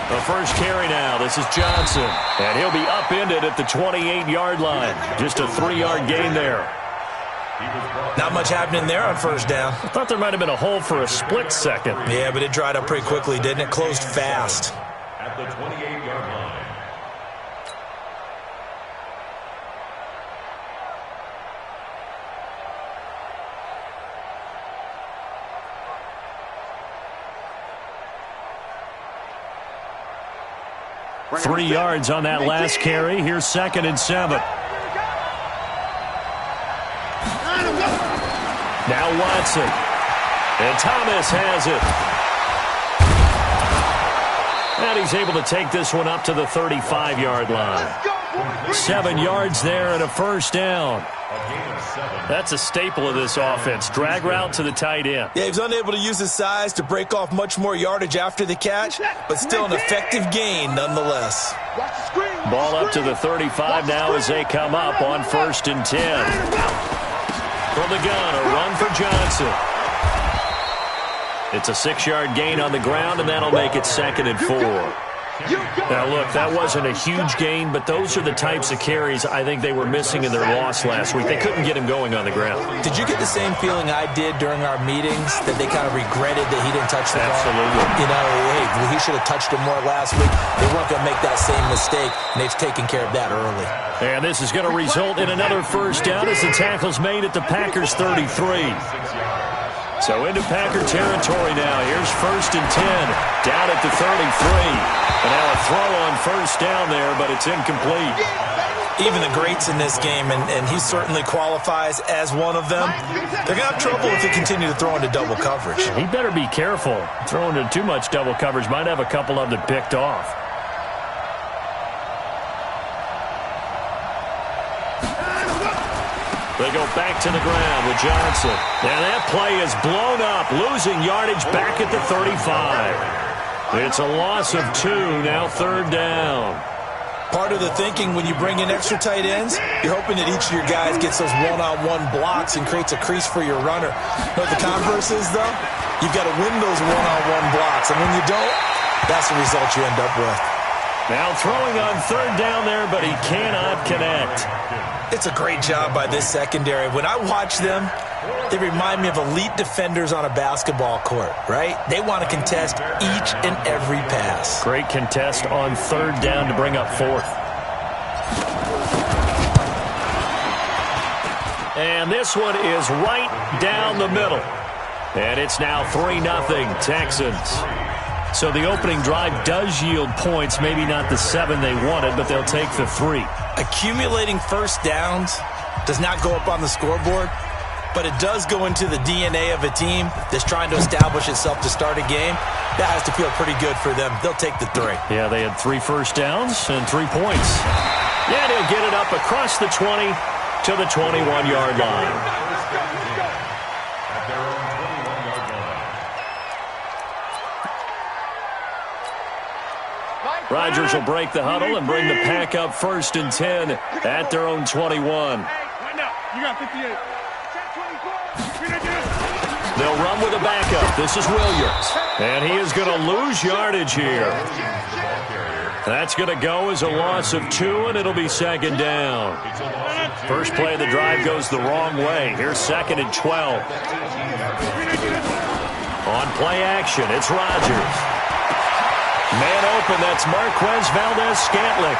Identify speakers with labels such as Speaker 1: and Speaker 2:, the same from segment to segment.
Speaker 1: The first carry now. This is Johnson. And he'll be upended at the 28-yard line. Just a 3-yard gain there.
Speaker 2: Not much happening there on first down.
Speaker 1: I thought there might have been a hole for a split second.
Speaker 2: Yeah, but it dried up pretty quickly, didn't it? Closed fast.
Speaker 3: At the 28-yard line.
Speaker 1: 3 yards on that last carry. Here's 2nd and 7. Now Watson. And Thomas has it. And he's able to take this one up to the 35-yard line. 7 yards there and a first down. That's a staple of this offense. Drag route to the tight end.
Speaker 2: Yeah, he was unable to use his size to break off much more yardage after the catch, but still an effective gain nonetheless.
Speaker 1: Ball up to the 35 now as they come up on 1st and 10. From the gun, a run for Johnson. It's a 6-yard gain on the ground, and that'll make it 2nd and 4. Now, look, that wasn't a huge gain, but those are the types of carries I think they were missing in their loss last week. They couldn't get him going on the ground.
Speaker 2: Did you get the same feeling I did during our meetings, that they kind of regretted that he didn't touch the ball?
Speaker 1: Absolutely.
Speaker 2: You know, hey, he should have touched it more last week. They weren't going to make that same mistake, and they've taken care of that early.
Speaker 1: And this is going to result in another first down as the tackle's made at the Packers' 33. So into Packer territory now. Here's 1st and 10, down at the 33. And now a throw on first down there, but it's incomplete.
Speaker 2: Even the greats in this game, and he certainly qualifies as one of them, they're going to have trouble if they continue to throw into double coverage.
Speaker 1: He better be careful. Throwing into too much double coverage might have a couple of them picked off. They go back to the ground with Johnson. And that play is blown up, losing yardage back at the 35. It's a loss of 2, now 3rd down.
Speaker 2: Part of the thinking when you bring in extra tight ends, you're hoping that each of your guys gets those one-on-one blocks and creates a crease for your runner. You know what the converse is, though? You've got to win those one-on-one blocks, and when you don't, that's the result you end up with.
Speaker 1: Now throwing on 3rd down there, but he cannot connect.
Speaker 2: It's a great job by this secondary. When I watch them, they remind me of elite defenders on a basketball court, right? They want to contest each and every pass.
Speaker 1: Great contest on 3rd down to bring up 4th. And this one is right down the middle. And it's now 3-0 Texans. So the opening drive does yield points, maybe not the 7 they wanted, but they'll take the 3.
Speaker 2: Accumulating first downs does not go up on the scoreboard, but it does go into the DNA of a team that's trying to establish itself to start a game. That has to feel pretty good for them. They'll take the 3.
Speaker 1: Yeah, they had 3 first downs and 3 points. Yeah, they'll get it up across the 20 to the 21-yard line. Rodgers will break the huddle and bring the pack up 1st and 10 at their own 21. They'll run with a backup. This is Williams. And he is going to lose yardage here. That's going to go as a loss of 2, and it'll be 2nd down. First play of the drive goes the wrong way. Here's 2nd and 12. On play action, it's Rodgers. Man open, that's Marquez Valdez-Scantling.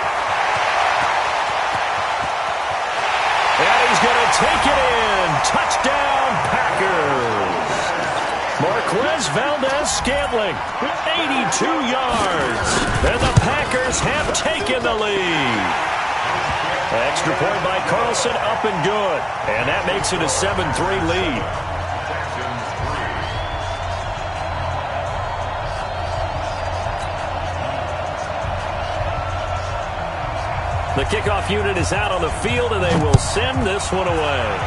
Speaker 1: And he's going to take it in. Touchdown, Packers. Marquez Valdez-Scantling, 82 yards. And the Packers have taken the lead. Extra point by Carlson, up and good. And that makes it a 7-3 lead. The kickoff unit is out on the field, and they will send this one away.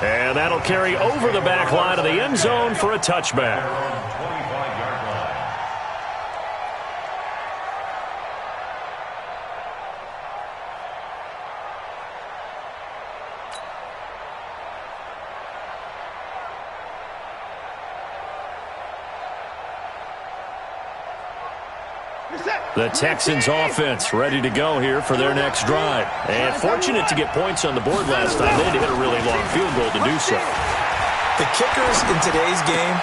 Speaker 1: And that'll carry over the back line of the end zone for a touchback. The Texans offense ready to go here for their next drive. And fortunate to get points on the board last time. They had to hit a really long field goal to do so.
Speaker 2: The kickers in today's game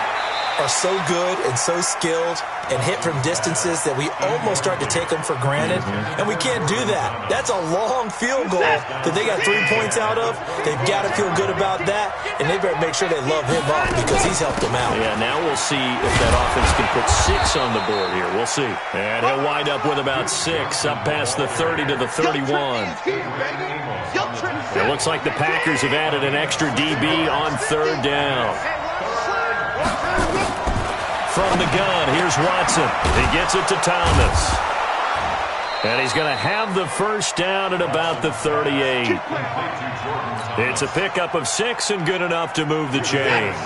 Speaker 2: are so good and so skilled and hit from distances that we almost start to take them for granted, and we can't do that. That's a long field goal that they got 3 points out of. They've got to feel good about that, and they better make sure they love him up because he's helped them out.
Speaker 1: Yeah, now we'll see if that offense can put 6 on the board here. We'll see. And he'll wind up with about 6, up past the 30 to the 31. It looks like the Packers have added an extra DB on 3rd down. From the gun, here's Watson. He gets it to Thomas. And he's going to have the first down at about the 38. It's a pickup of 6 and good enough to move the chains.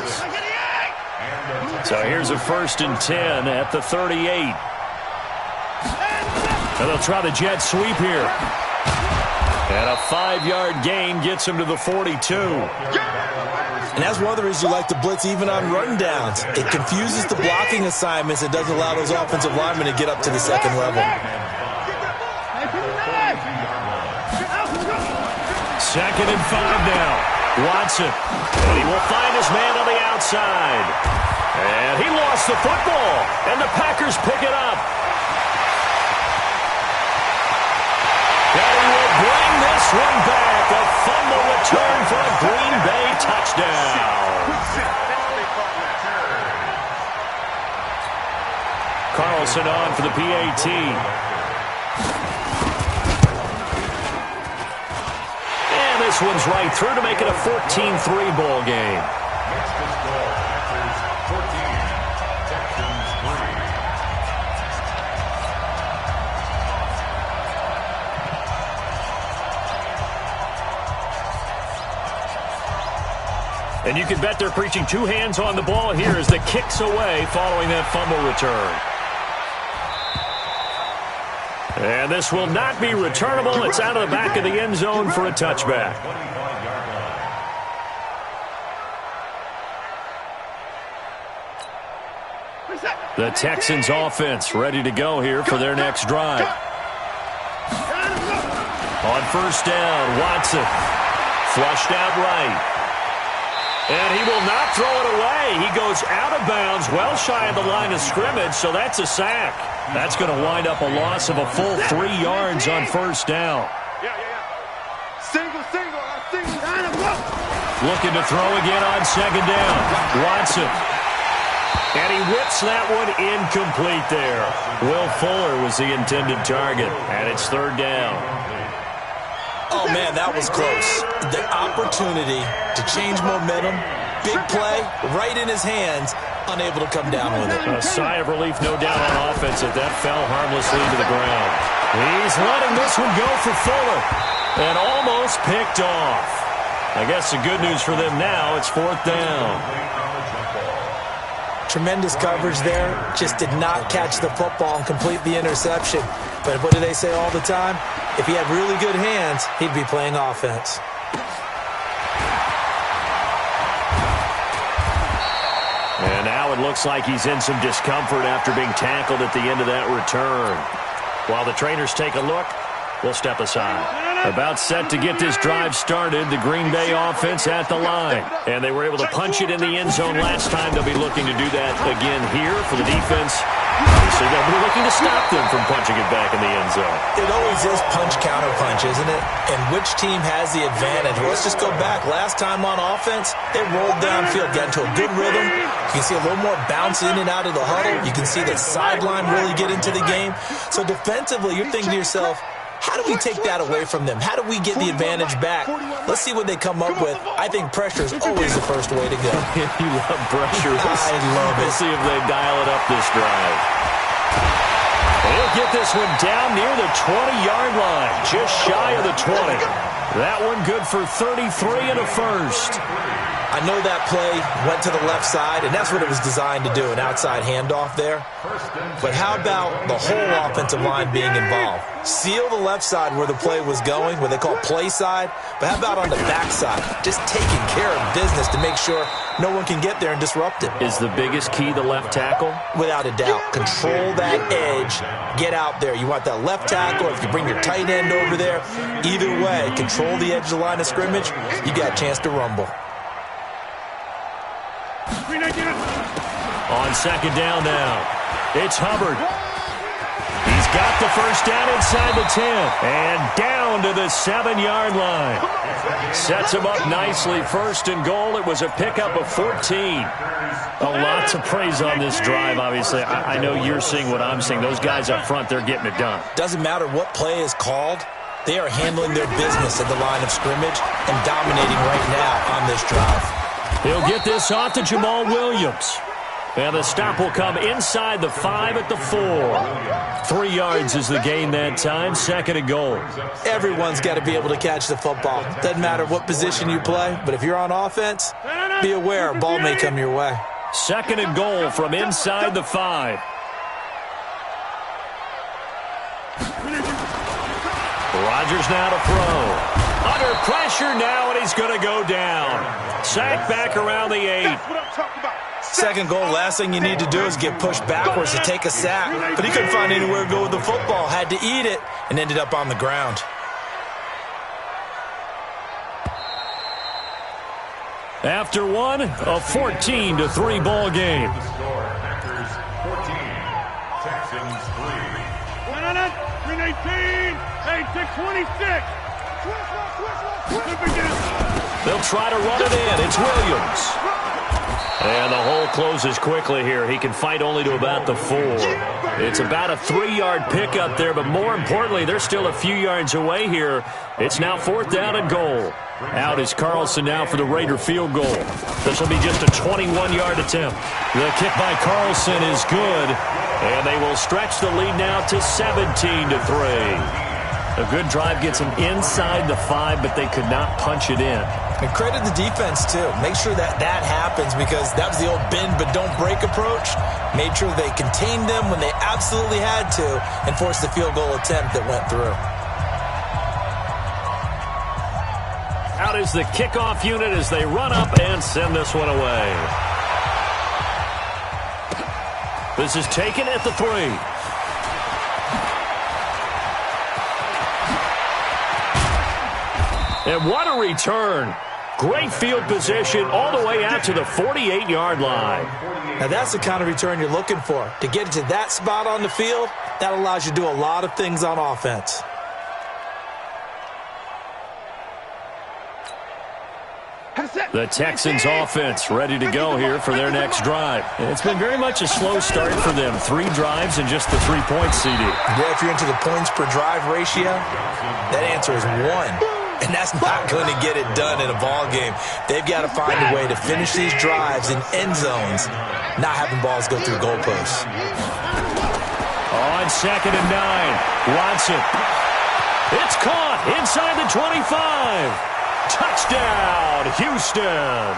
Speaker 1: So here's a 1st and 10 at the 38. And they'll try the jet sweep here. And a 5-yard gain gets him to the 42.
Speaker 2: And that's one of the reasons you like to blitz even on rundowns. It confuses the blocking assignments. It doesn't allow those offensive linemen to get up to the 2nd level.
Speaker 1: 2nd and 5 now. Watson. And he will find his man on the outside. And he lost the football. And the Packers pick it up. And he will bring this one back. A fumble return for a Green Bay touchdown. Carlson on for the PAT. And this one's right through to make it a 14-3 ball game. And you can bet they're preaching 2 hands on the ball here as the kick's away following that fumble return. And this will not be returnable. It's out of the back of the end zone for a touchback. The Texans offense ready to go here for their next drive. On 1st down, Watson flushed out right. And he will not throw it away. He goes out of bounds, well shy of the line of scrimmage, so that's a sack. That's going to wind up a loss of a full 3 yards on 1st down.
Speaker 4: Single.
Speaker 1: Looking to throw again on 2nd down. Watson. And he whips that one incomplete there. Will Fuller was the intended target, and it's 3rd down.
Speaker 2: Oh, man, that was close. The opportunity to change momentum, big play, right in his hands, unable to come down with it.
Speaker 1: A sigh of relief, no doubt, on offense that fell harmlessly to the ground. He's letting this one go for Fuller. And almost picked off. I guess the good news for them now, it's 4th down.
Speaker 2: Tremendous coverage there. Just did not catch the football and complete the interception. But what do they say all the time? If he had really good hands, he'd be playing offense.
Speaker 1: And now it looks like he's in some discomfort after being tackled at the end of that return. While the trainers take a look, we'll step aside. About set to get this drive started, the Green Bay offense at the line. And they were able to punch it in the end zone last time. They'll be looking to do that again here for the defense. Obviously, they'll be looking to stop them from punching it back in the end zone.
Speaker 2: It always is punch-counter-punch, isn't it? And which team has the advantage? Well, let's just go back. Last time on offense, they rolled downfield, got into a good rhythm. You can see a little more bounce in and out of the huddle. You can see the sideline really get into the game. So defensively, you're thinking to yourself, how do we take that away from them? How do we get the advantage back? Let's see what they come up with. I think pressure is always the first way to go.
Speaker 1: You love pressure.
Speaker 2: I love it.
Speaker 1: We'll see if they dial it up this drive. He'll get this one down near the 20-yard line, just shy of the 20. That one good for 33 and a first.
Speaker 2: I know that play went to the left side, and that's what it was designed to do, an outside handoff there. But how about the whole offensive line being involved? Seal the left side where the play was going, what they call play side, but how about on the back side? Just taking care of business to make sure no one can get there and disrupt it.
Speaker 1: Is the biggest key the left tackle?
Speaker 2: Without a doubt. Control that edge. Get out there. You want that left tackle. If you bring your tight end over there, either way, control the edge of the line of scrimmage, you got a chance to rumble.
Speaker 1: On second down now, it's Hubbard. He's got the first down inside the 10 and down to the 7-yard line. Sets him up nicely. First and goal. It was a pickup of 14. Lots of praise on this drive, obviously. I know you're seeing what I'm seeing. Those guys up front, they're getting it done.
Speaker 2: Doesn't matter what play is called. They are handling their business at the line of scrimmage and dominating right now on this drive.
Speaker 1: He'll get this off to Jamal Williams. And the stop will come inside the 5 at the 4. 3 yards is the gain that time. Second and goal.
Speaker 2: Everyone's got to be able to catch the football. Doesn't matter what position you play, but if you're on offense, be aware a ball may come your way.
Speaker 1: Second and goal from inside the 5. Rodgers now to throw. Under pressure now, and he's going to go down. Sack back around the 8.
Speaker 2: Second goal, last thing you need to do is get pushed backwards to take a sack. But he couldn't find anywhere to go with the football. Had to eat it and ended up on the ground.
Speaker 1: After one, a 14-3 ball game.
Speaker 3: Packers 14, Texans 3.
Speaker 4: 319, 26.
Speaker 1: They'll try to run it in. It's Williams. And the hole closes quickly here. He can fight only to about the 4. It's about a 3-yard pickup there, but more importantly, they're still a few yards away here. It's now 4th down and goal. Out is Carlson now for the Raider field goal. This will be just a 21-yard attempt. The kick by Carlson is good, and they will stretch the lead now to 17-3. A good drive gets them inside the 5, but they could not punch it in.
Speaker 2: And credit the defense, too. Make sure that happens because that was the old bend but don't break approach. Made sure they contained them when they absolutely had to and forced the field goal attempt that went through.
Speaker 1: Out is the kickoff unit as they run up and send this one away. This is taken at the 3. And what a return. Great field position all the way out to the 48-yard line.
Speaker 2: Now that's the kind of return you're looking for. To get to that spot on the field, that allows you to do a lot of things on offense.
Speaker 1: The Texans offense ready to go here for their next drive. It's been very much a slow start for them. 3 drives and just the 3 points, CD.
Speaker 2: Yeah, if you're into the points per drive ratio, that answer is 1. And that's not going to get it done in a ball game. They've got to find a way to finish these drives in end zones, not having balls go through goalposts.
Speaker 1: On 2nd and 9, Watson. It's caught inside the 25. Touchdown, Houston.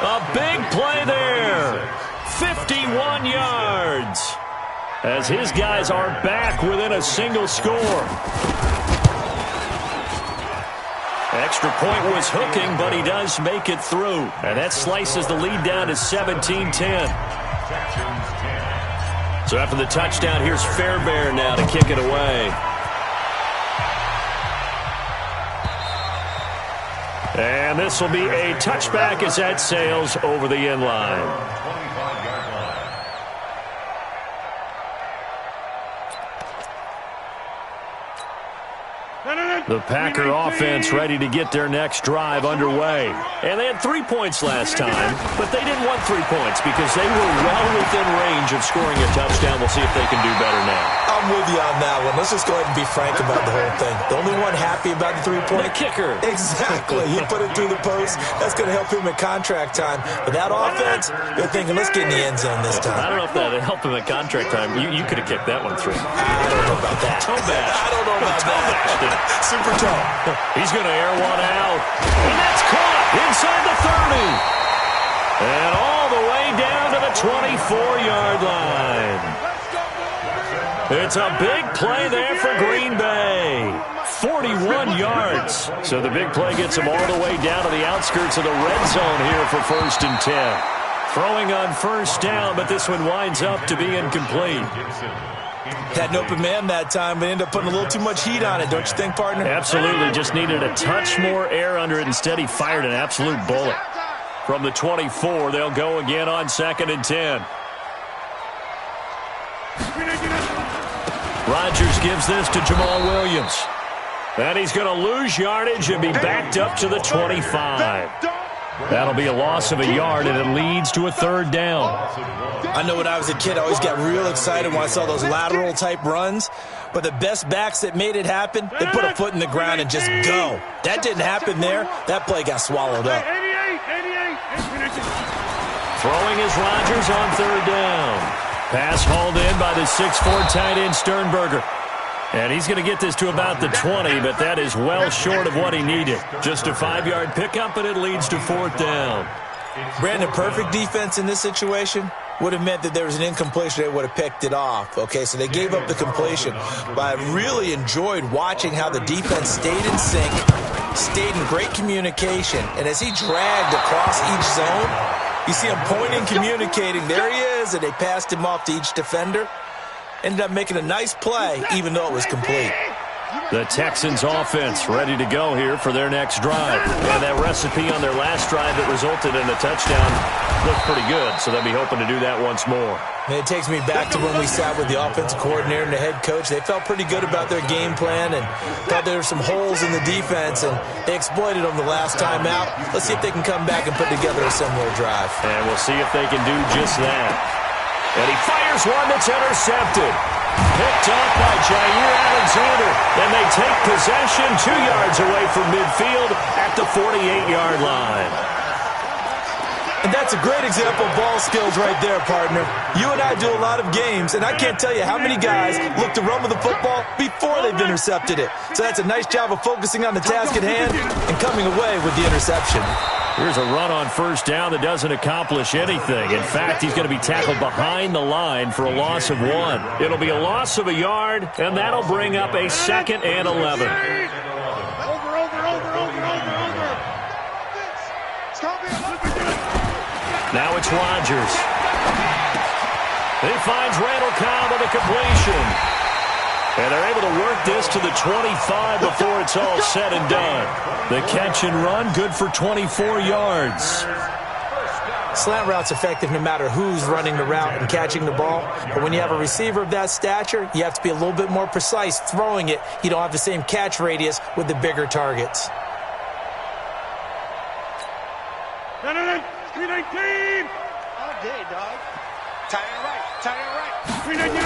Speaker 1: A big play there. 51 yards. As his guys are back within a single score. Extra point was hooking, but he does make it through. And that slices the lead down to 17-10. So after the touchdown, here's Fairbairn now to kick it away. And this will be a touchback as that sails over the end line. The Packer offense ready to get their next drive underway. And they had 3 points last time, but they didn't want 3 points because they were well within range of scoring a touchdown. We'll see if they can do better now.
Speaker 2: I'm with you on that one. Let's just go ahead and be frank about the whole thing. The only one happy about the 3-point?
Speaker 1: The kicker.
Speaker 2: Exactly. He put it through the post. That's going to help him at contract time. But that offense, they're thinking, let's get in the end zone this time.
Speaker 1: I don't know if that would help him at contract time. You could have kicked that one through.
Speaker 2: I don't know about that.
Speaker 1: Toe bash.
Speaker 2: I don't know about that. Super toe.
Speaker 1: He's going to air one out. And that's caught. Inside the 30. And all the way down to the 24-yard line. It's a big play there for Green Bay. 41 yards. So the big play gets them all the way down to the outskirts of the red zone here for 1st and 10. Throwing on 1st down, but this one winds up to be incomplete.
Speaker 2: Had an open man that time, but ended up putting a little too much heat on it, don't you think, partner?
Speaker 1: Absolutely. Just needed a touch more air under it. Instead, he fired an absolute bullet. From the 24, they'll go again on 2nd and 10. Rodgers gives this to Jamal Williams. And he's going to lose yardage and be backed up to the 25. That'll be a loss of a yard, and it leads to a 3rd down.
Speaker 2: I know when I was a kid, I always got real excited when I saw those lateral-type runs. But the best backs that made it happen, they put a foot in the ground and just go. That didn't happen there. That play got swallowed up.
Speaker 1: Throwing is Rodgers on 3rd down. Pass hauled in by the 6'4" tight end Sternberger. And he's going to get this to about the 20, but that is well short of what he needed. Just a 5-yard pickup, and it leads to 4th down.
Speaker 2: Brandon, perfect defense in this situation would have meant that there was an incompletion. They would have picked it off. Okay, so they gave up the completion. But I really enjoyed watching how the defense stayed in sync, stayed in great communication, and as he dragged across each zone, you see him pointing, communicating. There he is, and they passed him off to each defender. Ended up making a nice play, even though it was complete.
Speaker 1: The Texans offense ready to go here for their next drive. And that recipe on their last drive that resulted in a touchdown looked pretty good, so they'll be hoping to do that once more.
Speaker 2: And it takes me back to when we sat with the offensive coordinator and the head coach. They felt pretty good about their game plan and thought there were some holes in the defense, and they exploited them the last time out. Let's see if they can come back and put together a similar drive.
Speaker 1: And we'll see if they can do just that. And he fires one that's intercepted. Picked off by Jair Alexander. And they take possession 2 yards away from midfield at the 48-yard line.
Speaker 2: And that's a great example of ball skills right there, partner. You and I do a lot of games, and I can't tell you how many guys look to run with the football before they've intercepted it. So that's a nice job of focusing on the task at hand and coming away with the interception.
Speaker 1: Here's a run on 1st down that doesn't accomplish anything. In fact, he's going to be tackled behind the line for a loss of 1. It'll be a loss of a yard, and that'll bring up a 2nd and 11. Now it's Rodgers. He finds Randall Cobb with a completion. And they're able to work this to the 25 before it's all said and done. The catch and run, good for 24 yards.
Speaker 2: Slant route's effective no matter who's running the route and catching the ball. But when you have a receiver of that stature, you have to be a little bit more precise throwing it. You don't have the same catch radius with the bigger targets.
Speaker 4: 319!
Speaker 5: All day, dog. Tie it right.
Speaker 4: 319!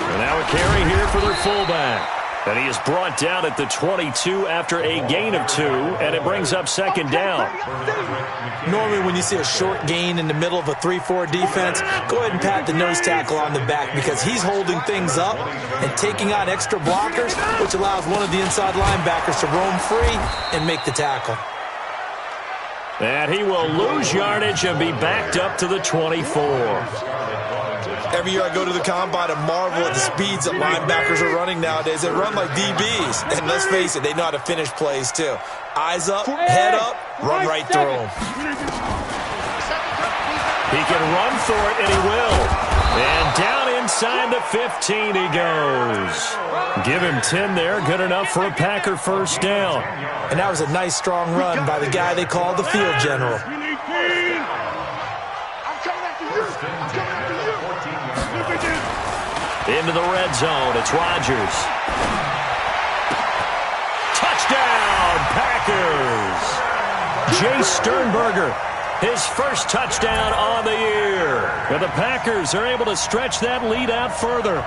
Speaker 1: And now a carry here for their fullback. And he is brought down at the 22 after a gain of 2, and it brings up 2nd down.
Speaker 2: Normally when you see a short gain in the middle of a 3-4 defense, go ahead and pat the nose tackle on the back because he's holding things up and taking on extra blockers, which allows one of the inside linebackers to roam free and make the tackle.
Speaker 1: And he will lose yardage and be backed up to the 24.
Speaker 2: Every year I go to the combine and marvel at the speeds that linebackers are running nowadays. They run like DBs. And let's face it, they know how to finish plays too. Eyes up, head up, run right through them.
Speaker 1: He can run for it, and he will. And down inside the 15 he goes. Give him 10 there. Good enough for a Packer 1st down.
Speaker 2: And that was a nice, strong run by the guy they called the field general.
Speaker 1: Into the red zone, it's Rodgers. Touchdown, Packers! Jace Sternberger, his first touchdown on the year. And the Packers are able to stretch that lead out further.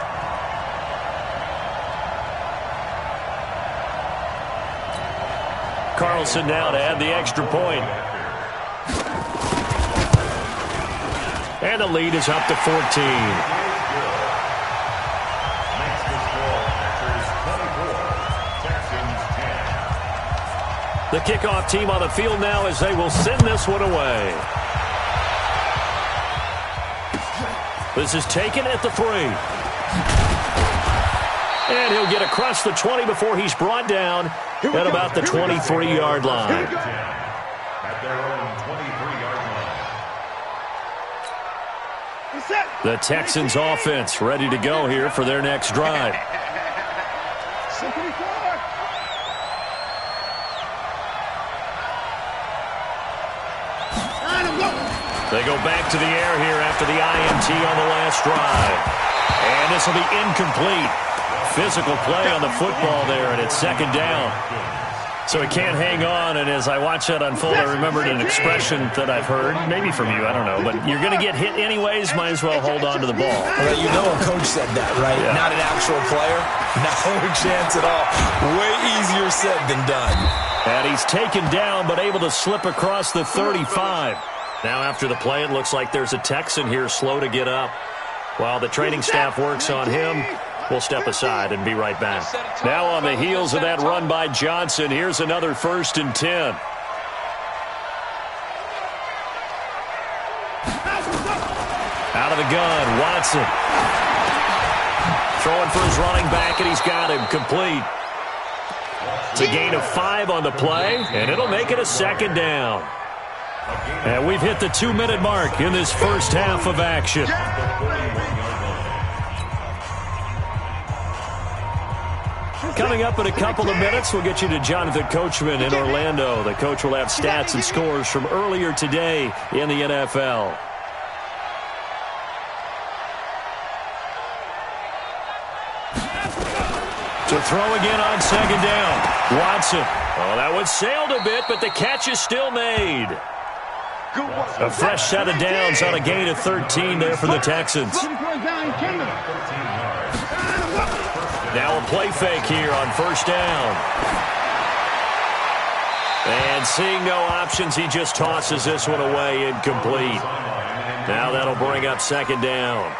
Speaker 1: Carlson now to add the extra point. And the lead is up to 14. The kickoff team on the field now as they will send this one away. This is taken at the 3. And he'll get across the 20 before he's brought down at about the 23-yard line.
Speaker 3: At their own 23-yard line.
Speaker 1: The Texans offense ready to go here for their next drive. They go back to the air here after the INT on the last drive. And this will be incomplete. Physical play on the football there, and it's second down. So he can't hang on, and as I watch that unfold, I remembered an expression that I've heard, maybe from you, I don't know, but you're going to get hit anyways, might as well hold on to the ball.
Speaker 2: Well, you know a coach said that, right? Yeah. Not an actual player. No chance at all. Way easier said than done.
Speaker 1: And he's taken down, but able to slip across the 35. Now after the play, it looks like there's a Texan here slow to get up. While the training staff works on him, we'll step aside and be right back. Now on the heels of that run by Johnson, here's another 1st and 10. Out of the gun, Watson. Throwing for his running back, and he's got him complete. It's a gain of 5 on the play, and it'll make it a second down. And we've hit the 2-minute mark in this first half of action. Coming up in a couple of minutes, we'll get you to Jonathan Coachman in Orlando. The coach will have stats and scores from earlier today in the NFL. To throw again on second down. Watson. Oh, that one sailed a bit, but the catch is still made. A fresh set of downs on a gain of 13 there for the Texans. Now a play fake here on first down. And seeing no options, he just tosses this one away, incomplete. Now that'll bring up second down.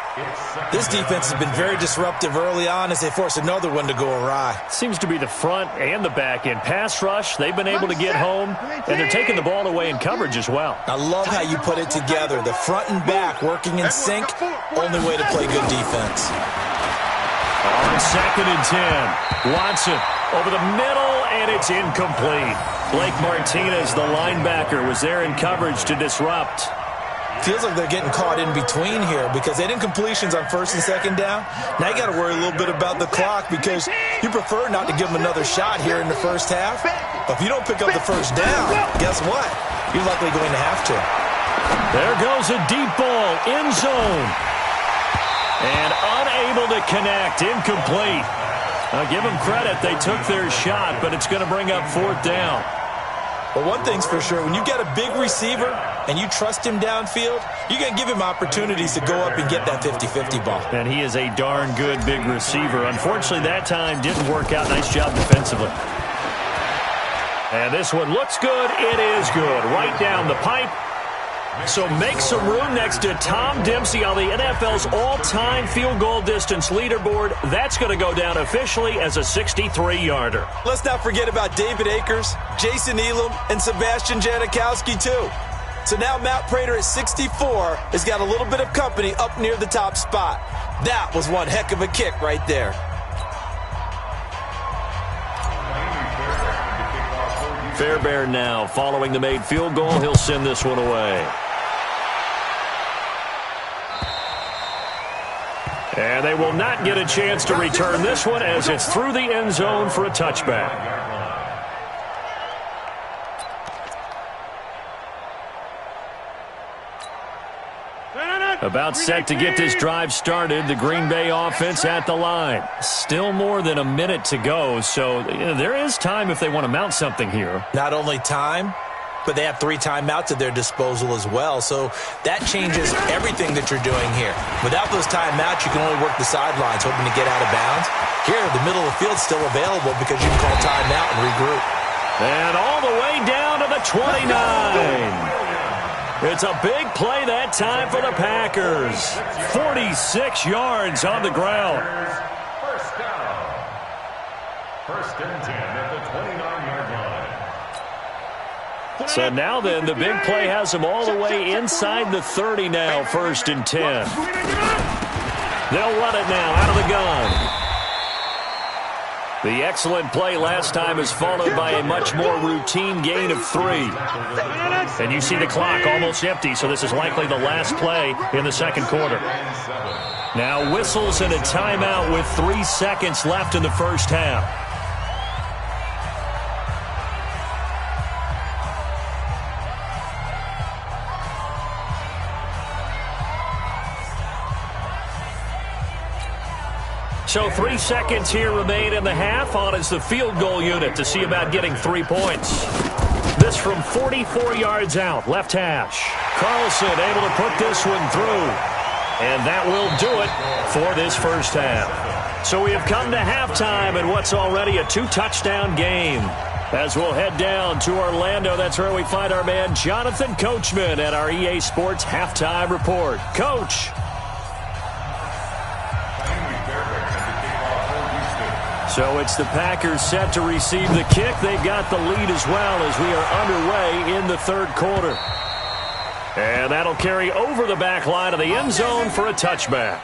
Speaker 2: This defense has been very disruptive early on as they force another one to go awry.
Speaker 1: Seems to be the front and the back end. Pass rush, they've been able to get home, and they're taking the ball away in coverage as well.
Speaker 2: I love how you put it together. The front and back working in sync, only way to play good defense.
Speaker 1: On second and 10, Watson over the middle, and it's incomplete. Blake Martinez, the linebacker, was there in coverage to disrupt.
Speaker 2: Feels like they're getting caught in between here because they had incompletions on first and second down. Now you got to worry a little bit about the clock because you prefer not to give them another shot here in the first half. But if you don't pick up the first down, guess what? You're likely going to have to.
Speaker 1: There goes a deep ball, end zone. And unable to connect, incomplete. Now give them credit, they took their shot, but it's going to bring up fourth down.
Speaker 2: Well, one thing's for sure, when you got a big receiver and you trust him downfield, you're going to give him opportunities to go up and get that 50-50 ball.
Speaker 1: And he is a darn good big receiver. Unfortunately, that time didn't work out. Nice job defensively. And this one looks good. It is good. Right down the pipe. So make some room next to Tom Dempsey on the NFL's all-time field goal distance leaderboard. That's going to go down officially as a 63-yarder.
Speaker 2: Let's not forget about David Akers, Jason Elam, and Sebastian Janikowski, too. So now Matt Prater at 64 has got a little bit of company up near the top spot. That was one heck of a kick right there.
Speaker 1: Fairbairn now following the made field goal. He'll send this one away. And they will not get a chance to return this one as it's through the end zone for a touchback. About set to get this drive started. The Green Bay offense at the line. Still more than a minute to go, so there is time if they want to mount something here.
Speaker 2: Not only time, but they have 3 timeouts at their disposal as well. So that changes everything that you're doing here. Without those timeouts, you can only work the sidelines, hoping to get out of bounds. Here, the middle of the field's still available because you can call timeout and regroup.
Speaker 1: And all the way down to the 29. It's a big play that time for the Packers. 46 yards on the ground.
Speaker 3: First down. First and 10 at the 29-yard line.
Speaker 1: So now then, the big play has them all the way inside the 30 now, 1st and 10. They'll run it now out of the gun. The excellent play last time is followed by a much more routine gain of 3. And you see the clock almost empty, so this is likely the last play in the second quarter. Now whistles and a timeout with 3 seconds left in the first half. So 3 seconds here remain in the half. On is the field goal unit to see about getting 3 points. This from 44 yards out, left hash. Carlson able to put this one through. And that will do it for this first half. So we have come to halftime in what's already a 2-touchdown game. As we'll head down to Orlando, that's where we find our man Jonathan Coachman at our EA Sports Halftime Report. Coach. So it's the Packers set to receive the kick. They've got the lead as well as we are underway in the third quarter. And that'll carry over the back line of the end zone for a touchback.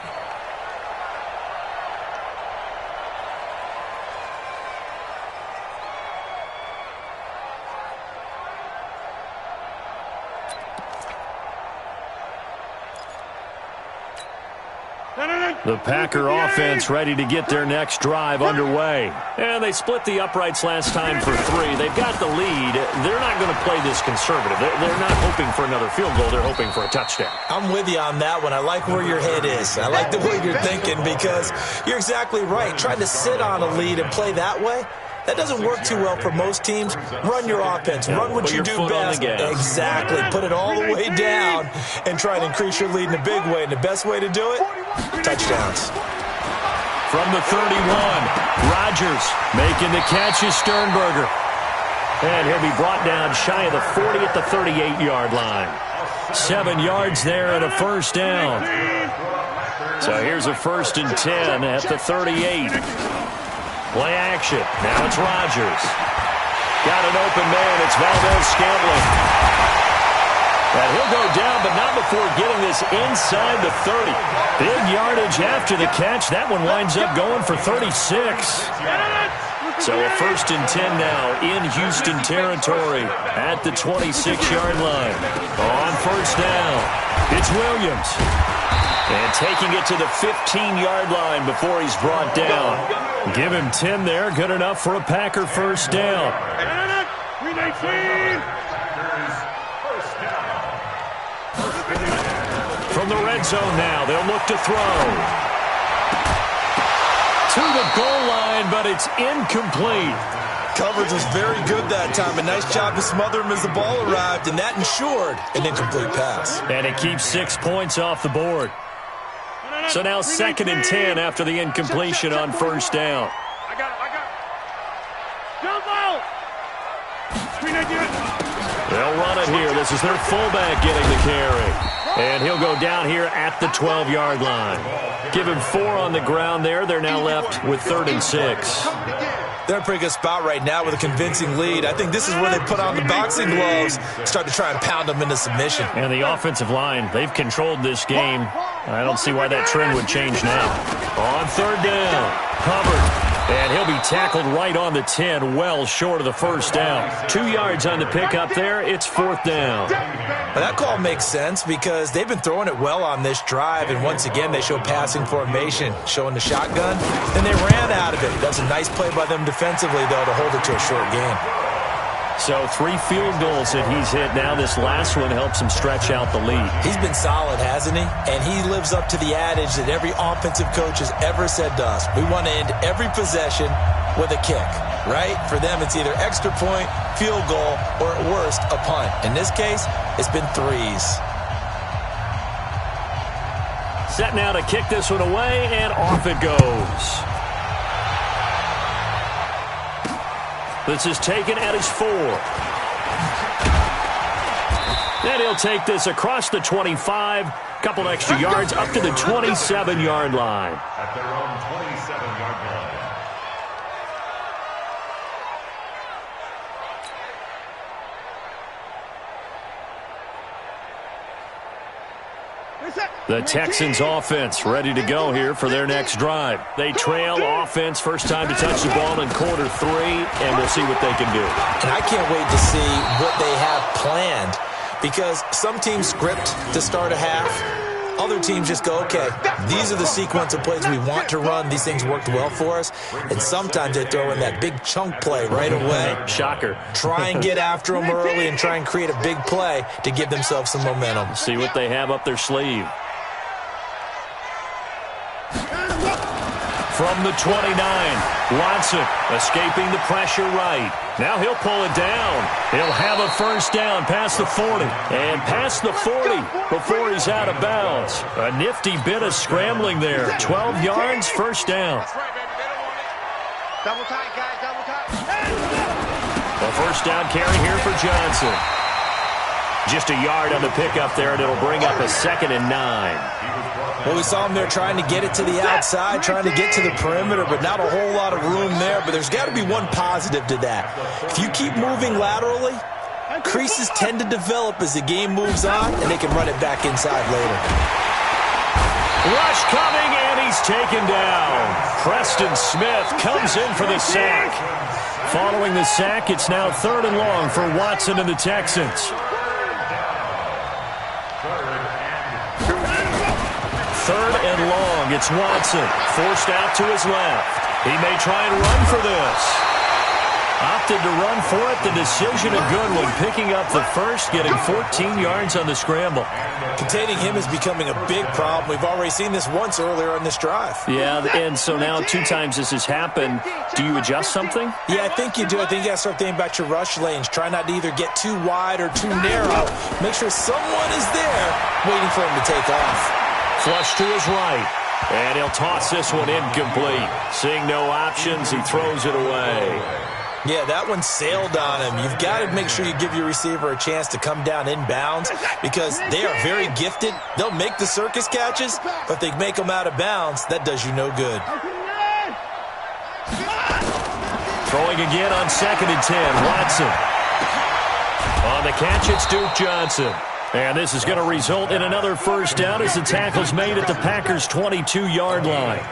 Speaker 1: The Packer offense ready to get their next drive underway. And they split the uprights last time for 3. They've got the lead. They're not going to play this conservative. They're not hoping for another field goal. They're hoping for a touchdown.
Speaker 2: I'm with you on that one. I like where your head is. I like the way you're thinking because you're exactly right. Trying to sit on a lead and play that way, that doesn't work too well for most teams. Run your offense. Run what you do best. Exactly. Put it all the way down and try to increase your lead in a big way. And the best way to do it, touchdowns.
Speaker 1: From the 31, Rodgers making the catch is Sternberger. And he'll be brought down shy of the 40 at the 38-yard line. 7 yards there and a first down. So here's a 1st and 10 at the 38. Play action. Now it's Rodgers. Got an open man. It's Valdez-Scantling. And he'll go down, but not before getting this inside the 30. Big yardage after the catch. That one winds up going for 36. So a 1st and 10 now in Houston territory at the 26-yard line. On first down, it's Williams. And taking it to the 15-yard line before he's brought down. Give him 10 there. Good enough for a Packer first down. From the red zone now, they'll look to throw. To the goal line, but it's incomplete.
Speaker 2: Coverage was very good that time. A nice job to smother him as the ball arrived, and that ensured an incomplete pass.
Speaker 1: And it keeps 6 points off the board. So now 2nd and 10 after the incompletion on first down.
Speaker 4: I got it. Jump out!
Speaker 1: They'll run it here. This is their fullback getting the carry. And he'll go down here at the 12-yard line. Give him 4 on the ground there. They're now left with 3rd and 6.
Speaker 2: They're in a pretty good spot right now with a convincing lead. I think this is where they put on the boxing gloves, start to try and pound them into submission.
Speaker 1: And the offensive line, they've controlled this game. I don't see why that trend would change now. On 3rd down, Hubbard. And he'll be tackled right on the 10, well short of the first down. 2 yards on the pickup there. It's 4th down.
Speaker 2: Well, that call makes sense because they've been throwing it well on this drive, and once again they show passing formation, showing the shotgun, and they ran out of it. That's a nice play by them defensively, though, to hold it to a short game.
Speaker 1: So 3 field goals that he's hit now. This last one helps him stretch out the lead.
Speaker 2: He's been solid, hasn't he? And he lives up to the adage that every offensive coach has ever said to us. We want to end every possession with a kick, right? For them, it's either extra point, field goal, or at worst, a punt. In this case, it's been 3s.
Speaker 1: Set now to kick this one away, and off it goes. This is taken at his 4. And he'll take this across the 25. Couple extra yards up to the 27-yard line.
Speaker 3: At their own 27-yard line.
Speaker 1: The Texans offense ready to go here for their next drive. They trail offense, first time to touch the ball in quarter 3, and we'll see what they can do.
Speaker 2: And I can't wait to see what they have planned, because some teams script to start a half. Other teams just go, okay, these are the sequence of plays we want to run. These things worked well for us. And sometimes they throw in that big chunk play right away.
Speaker 1: Shocker.
Speaker 2: Try and get after them early and try and create a big play to give themselves some momentum.
Speaker 1: See what they have up their sleeve. From the 29, Watson escaping the pressure right. Now he'll pull it down. He'll have a first down past the 40. And past the 40 before he's out of bounds. A nifty bit of scrambling there. 12 yards, first down.
Speaker 5: That's right, baby. They don't want it. Double tight, guys. Double tight.
Speaker 1: A first down carry here for Johnson. Just a yard on the pickup there, and it'll bring up a 2nd and 9.
Speaker 2: Well, we saw him there trying to get it to the outside, trying to get to the perimeter, but not a whole lot of room there. But there's got to be one positive to that. If you keep moving laterally, creases tend to develop as the game moves on, and they can run it back inside later.
Speaker 1: Rush coming, and he's taken down. Preston Smith comes in for the sack. Following the sack, it's now 3rd and long for Watson and the Texans. 3rd and long. It's Watson. Forced out to his left. He may try and run for this. Opted to run for it. The decision a good one. Picking up the first, getting 14 yards on the scramble.
Speaker 2: Containing him is becoming a big problem. We've already seen this once earlier on this drive.
Speaker 1: Yeah, and so now 2 times this has happened. Do you adjust something?
Speaker 2: Yeah, I think you do. I think you got to start thinking about your rush lanes. Try not to either get too wide or too narrow. Make sure someone is there waiting for him to take off.
Speaker 1: Flush to his right, and he'll toss this one incomplete. Seeing no options, he throws it away.
Speaker 2: Yeah, that one sailed on him. You've got to make sure you give your receiver a chance to come down inbounds because they are very gifted. They'll make the circus catches, but if they make them out of bounds, that does you no good.
Speaker 1: Throwing again on 2nd and 10, Watson. On the catch, it's Duke Johnson. And this is going to result in another first down as the tackle's made at the Packers' 22-yard line.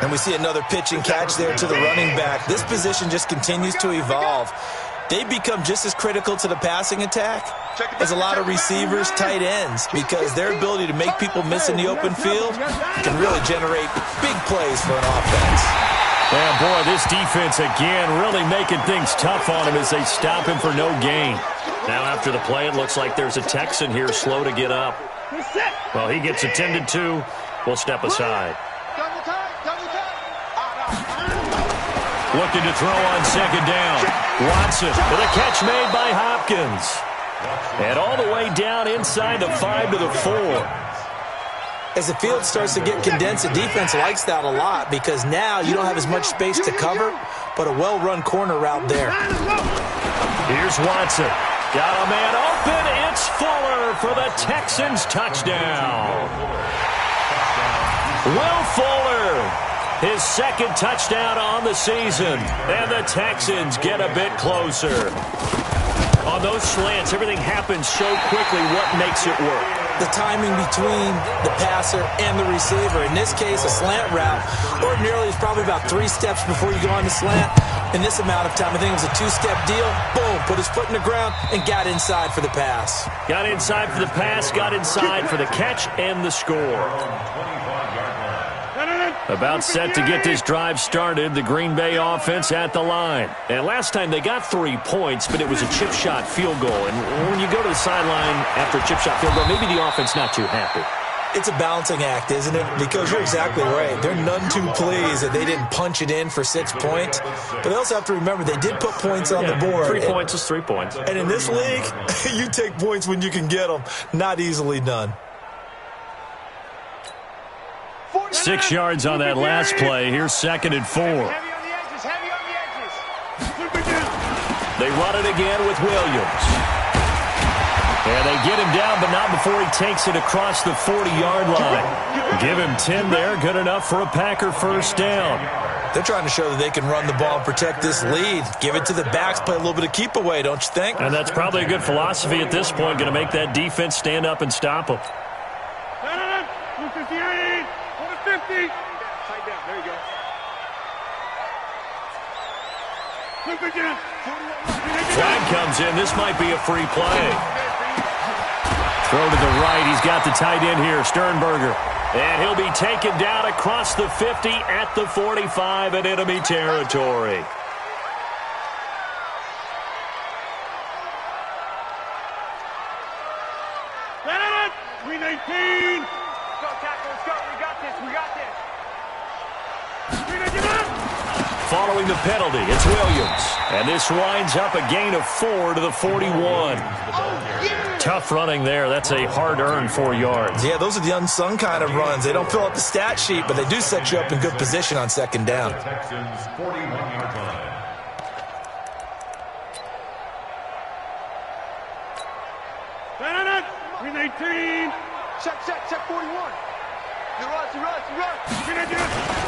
Speaker 2: And we see another pitch and catch there to the running back. This position just continues to evolve. They become just as critical to the passing attack as a lot of receivers, tight ends, because their ability to make people miss in the open field can really generate big plays for an offense.
Speaker 1: Yeah, boy, this defense again really making things tough on him as they stop him for no gain. Now after the play, it looks like there's a Texan here slow to get up. Well, he gets attended to. We'll step aside. Looking to throw on 2nd down. Watson with a catch made by Hopkins. And all the way down inside the 5 to the 4.
Speaker 2: As the field starts to get condensed, the defense likes that a lot because now you don't have as much space to cover, but a well-run corner route there.
Speaker 1: Here's Watson. Got a man open. It's Fuller for the Texans touchdown. Will Fuller, his 2nd touchdown on the season. And the Texans get a bit closer. On those slants, everything happens so quickly. What makes it work?
Speaker 2: The timing between the passer and the receiver. In this case, a slant route ordinarily is probably about 3 steps before you go on the slant. In this amount of time, I think it was a 2-step deal. Boom, put his foot in the ground and got inside for the pass.
Speaker 1: Got inside for the pass, got inside for the catch and the score. About set to get this drive started, the Green Bay offense at the line. And last time they got 3 points, but it was a chip shot field goal. And when you go to the sideline after a chip shot field goal, maybe the offense not too happy.
Speaker 2: It's a balancing act, isn't it? Because you're exactly right. They're none too pleased that they didn't punch it in for 6 points. But they also have to remember they did put points on the board.
Speaker 1: 3 points is 3 points.
Speaker 2: And in this league, you take points when you can get them. Not easily done.
Speaker 1: 6 yards on that last play. Here's 2nd and 4.
Speaker 5: Heavy on the edges, heavy on the edges.
Speaker 1: They run it again with Williams. And they get him down, but not before he takes it across the 40-yard line. Give him 10 there, good enough for a Packer first down.
Speaker 2: They're trying to show that they can run the ball and protect this lead. Give it to the backs, play a little bit of keep away, don't you think?
Speaker 1: And that's probably a good philosophy at this point, going to make that defense stand up and stop them.
Speaker 4: 50. Tight down. There you go. Look again.
Speaker 1: Flag comes in. This might be a free play. Throw to the right. He's got the tight end here, Sternberger. And he'll be taken down across the 50 at the 45 in enemy territory.
Speaker 4: Stand it. 319.
Speaker 5: Go, tackle. Let's go. We got this. We got this.
Speaker 4: 319.
Speaker 1: Following the penalty, it's Williams. And this winds up a gain of 4 to the 41. Tough running there. That's a hard-earned 4 yards.
Speaker 2: Yeah, those are the unsung kind of runs. They don't fill up the stat sheet, but they do set you up in good position on second down.
Speaker 3: Texans 41-yard line.
Speaker 4: Stand it. 319.
Speaker 5: Check 41. You rush.
Speaker 4: 319.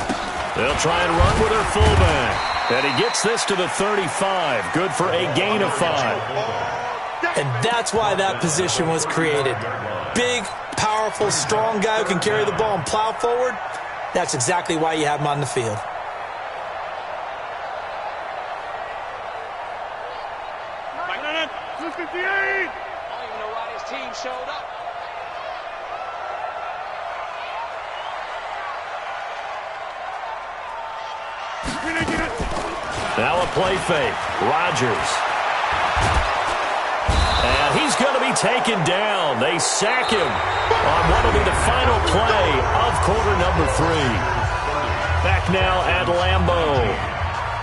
Speaker 1: They'll try and run with their fullback. And he gets this to the 35. Good for a gain of 5.
Speaker 2: And that's why that position was created. Big, powerful, strong guy who can carry the ball and plow forward. That's exactly why you have him on the field.
Speaker 4: Stand it. 258.
Speaker 5: I don't even know why this team showed up.
Speaker 1: Now a play fake. Rodgers. And he's going to be taken down. They sack him on what will be the final play of quarter number 3. Back now at Lambeau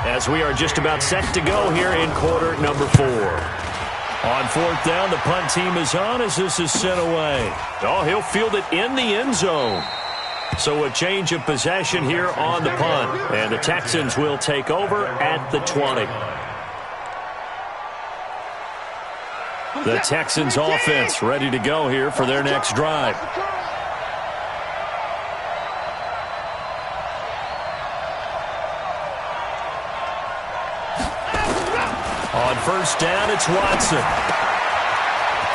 Speaker 1: as we are just about set to go here in quarter number 4. On 4th down, the punt team is on as this is sent away. Oh, he'll field it in the end zone. So a change of possession here on the punt. And the Texans will take over at the 20. The Texans offense ready to go here for their next drive. On 1st down, it's Watson.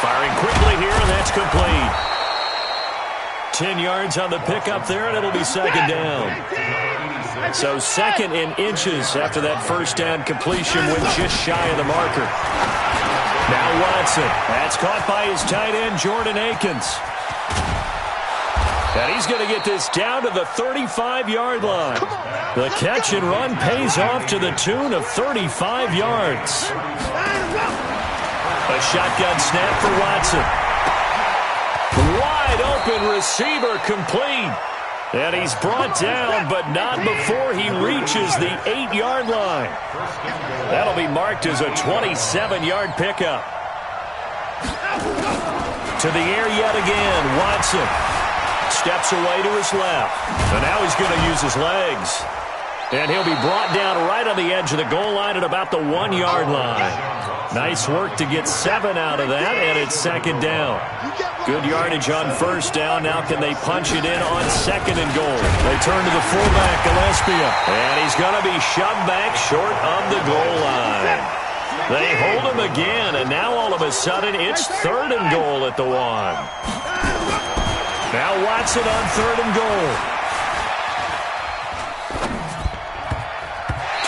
Speaker 1: Firing quickly here, and that's complete. 10 yards on the pickup there, and it'll be 2nd down. So 2nd in inches after that 1st down completion went just shy of the marker. Now Watson. That's caught by his tight end, Jordan Akins. And he's going to get this down to the 35-yard line. The catch and run pays off to the tune of 35 yards. A shotgun snap for Watson. Wide open receiver complete. And he's brought down, but not before he reaches the 8-yard line. That'll be marked as a 27-yard pickup. To the air yet again, Watson. Steps away to his left. And now he's going to use his legs. And he'll be brought down right on the edge of the goal line at about the 1-yard line. Nice work to get 7 out of that, and it's 2nd down. Good yardage on 1st down. Now can they punch it in on 2nd and goal? They turn to the fullback, Gillespie. And he's going to be shoved back short of the goal line. They hold him again, and now all of a sudden it's 3rd and goal at the 1. Now Watson on 3rd and goal.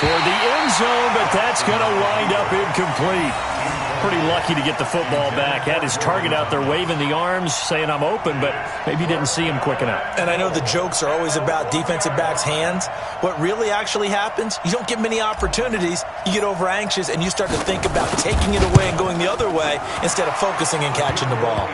Speaker 1: Toward the end zone, but that's going to wind up incomplete. Pretty lucky to get the football back. Had his target out there waving the arms, saying I'm open, but maybe didn't see him quick enough.
Speaker 2: And I know the jokes are always about defensive backs' hands. What really actually happens, you don't get many opportunities. You get over anxious, and you start to think about taking it away and going the other way instead of focusing and catching the ball.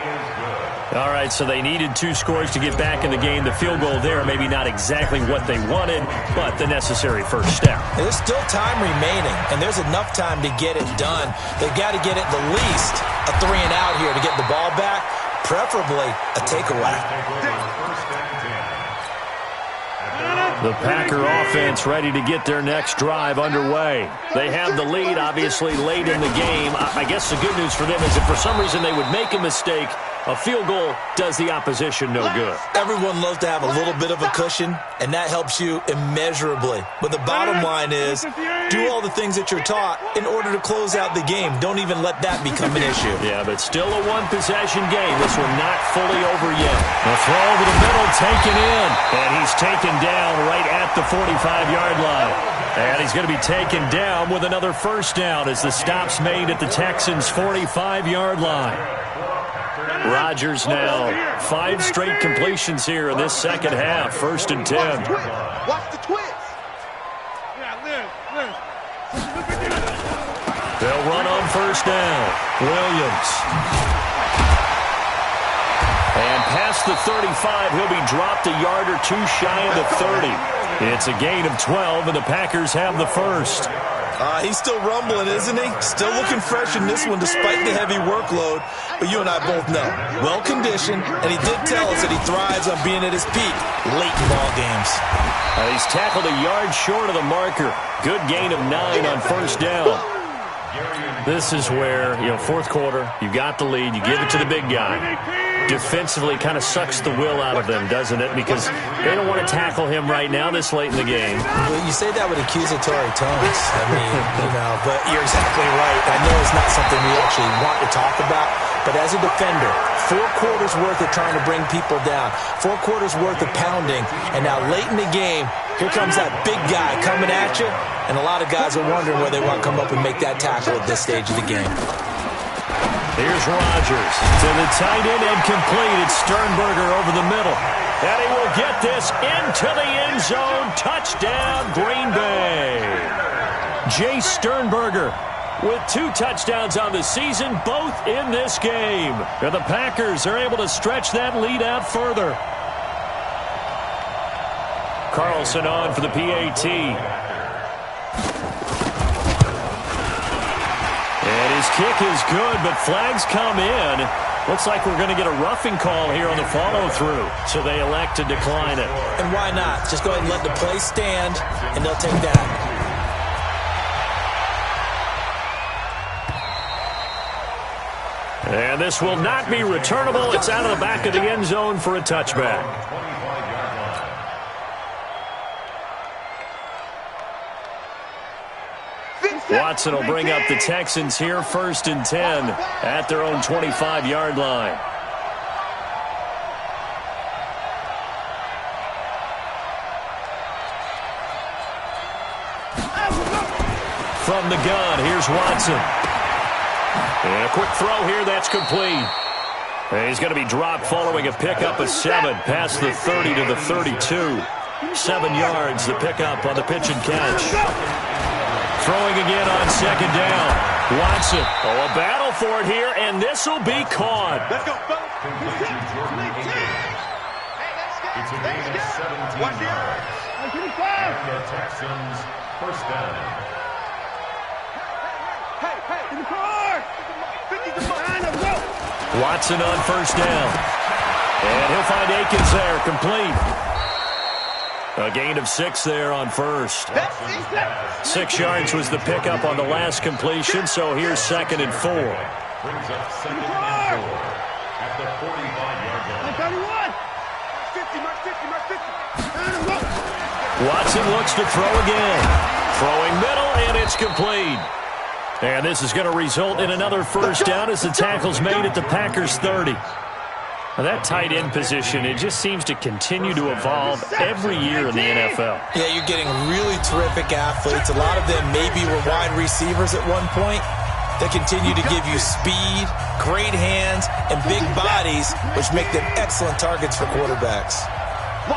Speaker 1: All right, so they needed 2 scores to get back in the game. The field goal there, maybe not exactly what they wanted, but the necessary first step.
Speaker 2: There's still time remaining, and there's enough time to get it done. They've got to get at the least a 3-and-out here to get the ball back, preferably a takeaway.
Speaker 1: The Packer offense ready to get their next drive underway. They have the lead, obviously, late in the game. I guess the good news for them is if for some reason they would make a mistake, A field goal does the opposition no good.
Speaker 2: Everyone loves to have a little bit of a cushion, and that helps you immeasurably. But the bottom line is, do all the things that you're taught in order to close out the game. Don't even let that become an issue.
Speaker 1: Yeah, but still a one-possession game. This one not fully over yet. The throw over the middle, taken in. And he's taken down right at the 45-yard line. And he's going to be taken down with another first down as the stop's made at the Texans' 45-yard line. Rodgers now 5 straight completions here in this second half. 1st and 10.
Speaker 5: Watch the twist.
Speaker 1: They'll run on first down. Williams. And past the 35, he'll be dropped a yard or two shy of the 30. It's a gain of 12, and the Packers have the first.
Speaker 2: He's still rumbling, isn't he? Still looking fresh in this one despite the heavy workload. But you and I both know, well-conditioned, and he did tell us that he thrives on being at his peak late in ball games.
Speaker 1: He's tackled a yard short of the marker. Good gain of 9 on first down. This is where, fourth quarter, you got the lead, you give it to the big guy. Defensively kind of sucks the will out of them, doesn't it? Because they don't want to tackle him right now this late in the game.
Speaker 2: Well, you say that with accusatory tones. I mean, but you're exactly right. I know it's not something we actually want to talk about, but as a defender, 4 quarters worth of trying to bring people down, 4 quarters worth of pounding, and now late in the game, here comes that big guy coming at you, and a lot of guys are wondering whether they want to come up and make that tackle at this stage of the game.
Speaker 1: Here's Rodgers to the tight end and complete. It's Sternberger over the middle. And he will get this into the end zone. Touchdown, Green Bay. Jay Sternberger with 2 touchdowns on the season, both in this game. And the Packers are able to stretch that lead out further. Carlson on for the PAT. And his kick is good, but flags come in. Looks like we're going to get a roughing call here on the follow-through. So they elect to decline it.
Speaker 2: And why not? Just go ahead and let the play stand, and they'll take that.
Speaker 1: And this will not be returnable. It's out of the back of the end zone for a touchback. Watson will bring up the Texans here, 1st and 10 at their own 25-yard line. From the gun, here's Watson. And a quick throw here, that's complete. And he's going to be dropped following a pickup of 7 past the 30 to the 32. 7 yards, the pickup on the pitch and catch. Throwing again on second down. Watson. Oh, a battle for it here, and this will be caught.
Speaker 5: Let's go, fellas.
Speaker 3: It's a gain of 17 yards. And the Texans first down.
Speaker 4: In the car! 50 behind us, go!
Speaker 1: Watson on first down. And he'll find Akins there, complete. A gain of 6 there on first. 6 yards was the pickup on the last completion, so here's 2nd and 4.
Speaker 3: Brings up 2nd and 4 at the 45-yard line.
Speaker 4: 50,
Speaker 1: Watson looks to throw again. Throwing middle, and it's complete. And this is going to result in another first down as the tackle's made at the Packers' 30. Now that tight end position, it just seems to continue to evolve every year in the NFL.
Speaker 2: Yeah, you're getting really terrific athletes. A lot of them maybe were wide receivers at one point. They continue to give you speed, great hands, and big bodies, which make them excellent targets for quarterbacks.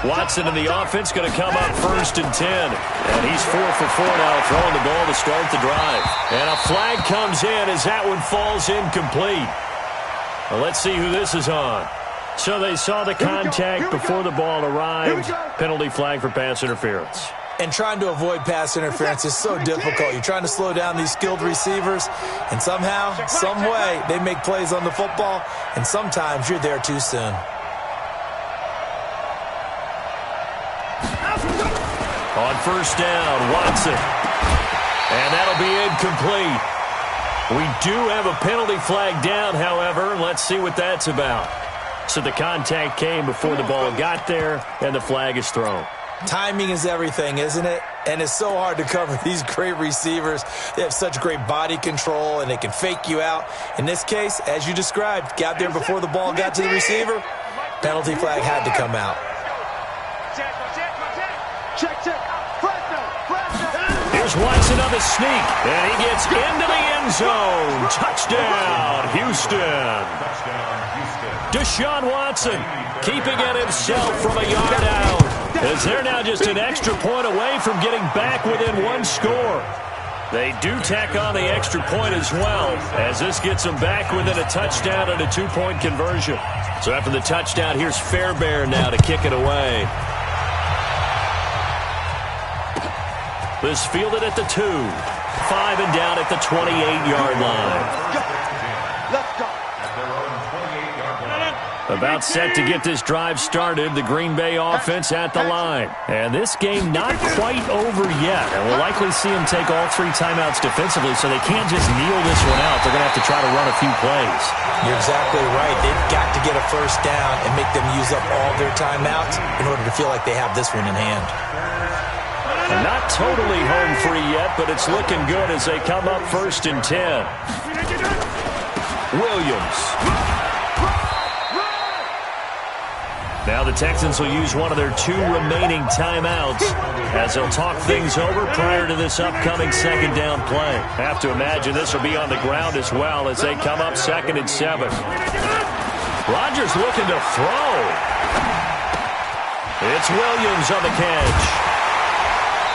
Speaker 1: Watson in the offense going to come up 1st and 10. And he's 4 for 4 now, throwing the ball to start the drive. And a flag comes in as that one falls incomplete. Well, let's see who this is on. So they saw the contact before the ball arrived. Penalty flag for pass interference.
Speaker 2: And trying to avoid pass interference is so difficult. You're trying to slow down these skilled receivers, and somehow, some way, they make plays on the football, and sometimes you're there too soon. On
Speaker 1: first down, Watson. And that'll be incomplete. We do have a penalty flag down, however. Let's see what that's about. So the contact came before the ball got there, and the flag is thrown.
Speaker 2: Timing is everything, isn't it? And it's so hard to cover these great receivers. They have such great body control, and they can fake you out. In this case, as you described, got there before the ball got to the receiver. Penalty flag had to come out.
Speaker 1: Here's Watson on the sneak, and he gets into the end zone. Touchdown, Houston. Deshaun Watson keeping it himself from a yard out, as they're now just an extra point away from getting back within one score. They do tack on the extra point as well, as this gets them back within a touchdown and a two-point conversion. So after the touchdown, here's Fairbairn now to kick it away. This fielded at the 2. 5 and down at the 28-yard line.
Speaker 5: Let's go.
Speaker 1: About set to get this drive started, the Green Bay offense at the line. And this game not quite over yet. And we'll likely see them take all 3 timeouts defensively, so they can't just kneel this one out. They're going to have to try to run a few plays.
Speaker 2: You're exactly right. They've got to get a first down and make them use up all their timeouts in order to feel like they have this one in hand.
Speaker 1: Not totally home free yet, but it's looking good as they come up 1st and 10. Williams. Now the Texans will use one of their 2 remaining timeouts as they'll talk things over prior to this upcoming second down play. Have to imagine this will be on the ground as well as they come up 2nd and 7. Rodgers looking to throw. It's Williams on the catch.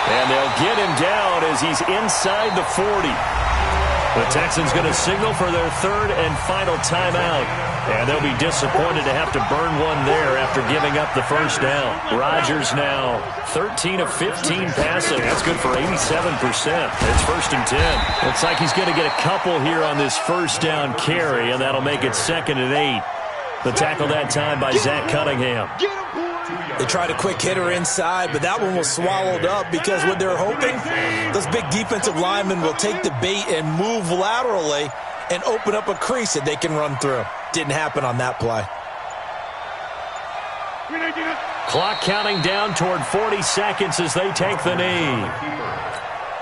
Speaker 1: And they'll get him down as he's inside the 40. The Texans going to signal for their 3rd and final timeout. And they'll be disappointed to have to burn one there after giving up the first down. Rodgers now 13 of 15 passing. That's good for 87%. It's 1st and 10. Looks like he's going to get a couple here on this first down carry, and that'll make it 2nd and 8. The tackle that time by Zach Cunningham.
Speaker 2: They tried a quick hitter inside, but that one was swallowed up because what they're hoping, those big defensive linemen will take the bait and move laterally and open up a crease that they can run through. Didn't happen on that play.
Speaker 1: Clock counting down toward 40 seconds as they take the knee.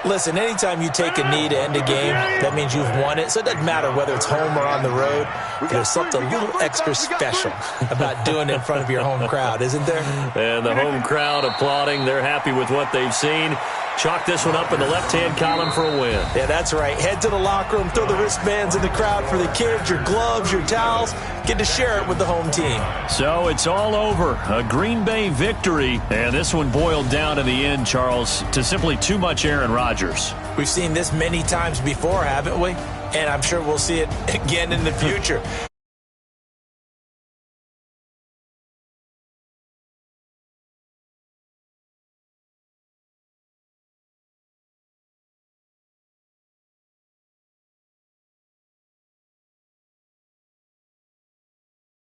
Speaker 2: Listen, anytime you take a knee to end a game, that means you've won it. So it doesn't matter whether it's home or on the road. There's something a little extra special about doing it in front of your home crowd, isn't there?
Speaker 1: And the home crowd applauding. They're happy with what they've seen. Chalk this one up in the left-hand column for a win.
Speaker 2: Yeah, that's right. Head to the locker room, throw the wristbands in the crowd for the kids, your gloves, your towels. Get to share it with the home team.
Speaker 1: So it's all over. A Green Bay victory. And this one boiled down in the end, Charles, to simply too much Aaron Rodgers.
Speaker 2: We've seen this many times before, haven't we? And I'm sure we'll see it again in the future.